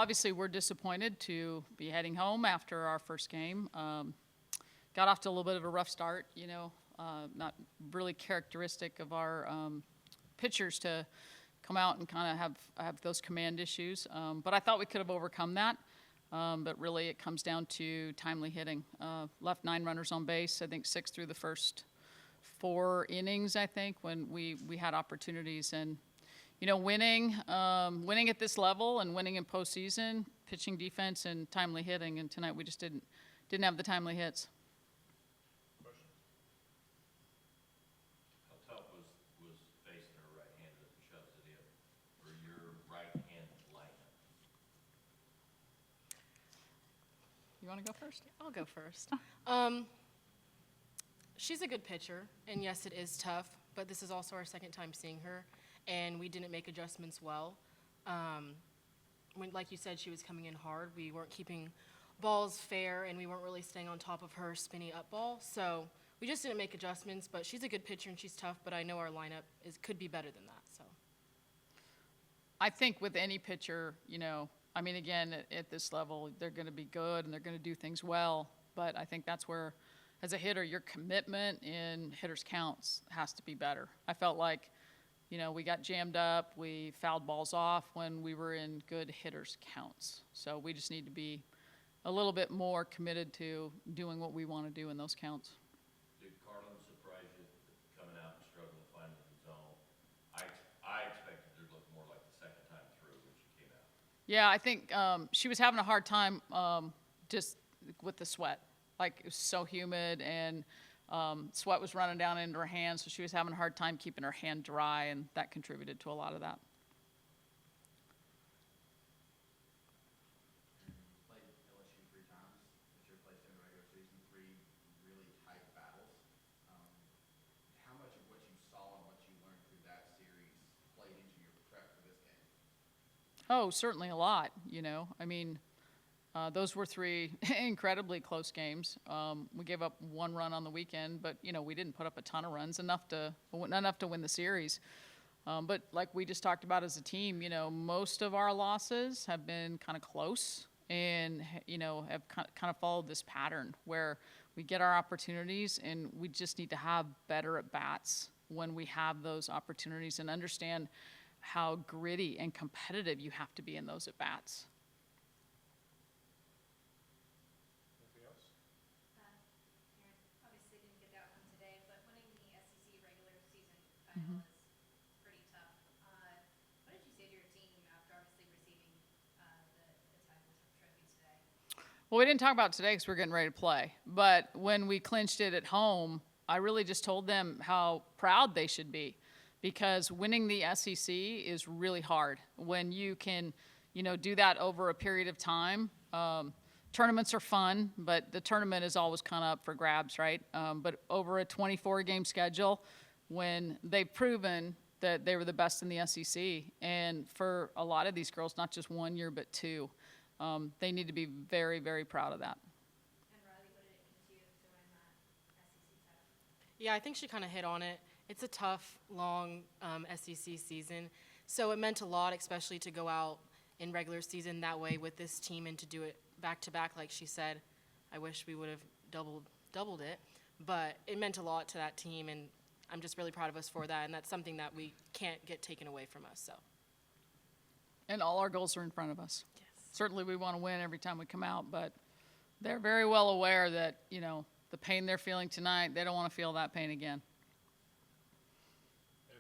obviously we're disappointed to be heading home after our first game. Got off to a little bit of a rough start, not really characteristic of our pitchers to come out and kind of have those command issues. But I thought we could have overcome that. But really it comes down to timely hitting. Left 9 runners on base, I think 6 through the first 4 innings, I think, when we had opportunities. And winning at this level and winning in postseason, pitching, defense, and timely hitting. And tonight we just didn't have the timely hits. Question? How tough was facing her right-handed that shoves it in, or your right-hand lineup? You want to go first? I'll go first. She's a good pitcher, and yes, it is tough, but this is also our second time seeing her, and we didn't make adjustments well. Like you said, she was coming in hard. We weren't keeping balls fair, and we weren't really staying on top of her spinny up ball, so we just didn't make adjustments. But she's a good pitcher, and she's tough, but I know our lineup could be better than that. So I think with any pitcher, again, at this level, they're going to be good, and they're going to do things well, but I think that's where, as a hitter, your commitment in hitters' counts has to be better. I felt like, we got jammed up, we fouled balls off when we were in good hitters' counts. So we just need to be a little bit more committed to doing what we want to do in those counts. Did Carlin surprise you coming out and struggling to find the zone? I expected her to look more like the second time through when she came out. Yeah, I think she was having a hard time just with the sweat. Like, it was so humid, and sweat was running down into her hand, so she was having a hard time keeping her hand dry, and that contributed to a lot of that. You played LSU 3 times. It's your place in the regular season, 3 really tight battles. How much of what you saw and what you learned through that series played into your prep for this game? Oh, certainly a lot, those were 3 incredibly close games. We gave up 1 run on the weekend, but, we didn't put up a ton of runs, not enough to win the series. But like we just talked about as a team, most of our losses have been kind of close and, have kind of followed this pattern where we get our opportunities and we just need to have better at-bats when we have those opportunities and understand how gritty and competitive you have to be in those at-bats. Obviously didn't get the outcome today, but winning the SEC regular season title is pretty tough. What did you say to your team after obviously receiving the titles or trophies today? Well, we didn't talk about today because we're getting ready to play. But when we clinched it at home, I really just told them how proud they should be, because winning the SEC is really hard. When you can, do that over a period of time. Tournaments are fun, but the tournament is always kind of up for grabs, right? But over a 24-game schedule, when they've proven that they were the best in the SEC, and for a lot of these girls, not just 1 year, but 2, they need to be very, very proud of that. And Rylie, what did it mean to you to win that SEC title? yeah, I think she kind of hit on it. It's a tough, long SEC season, so it meant a lot, especially to go out in regular season that way with this team and to do it back-to-back, like she said. I wish we would have doubled it, but it meant a lot to that team, and I'm just really proud of us for that, and that's something that we can't get taken away from us. So. And all our goals are in front of us. Yes. Certainly we want to win every time we come out, but they're very well aware that, the pain they're feeling tonight, they don't want to feel that pain again.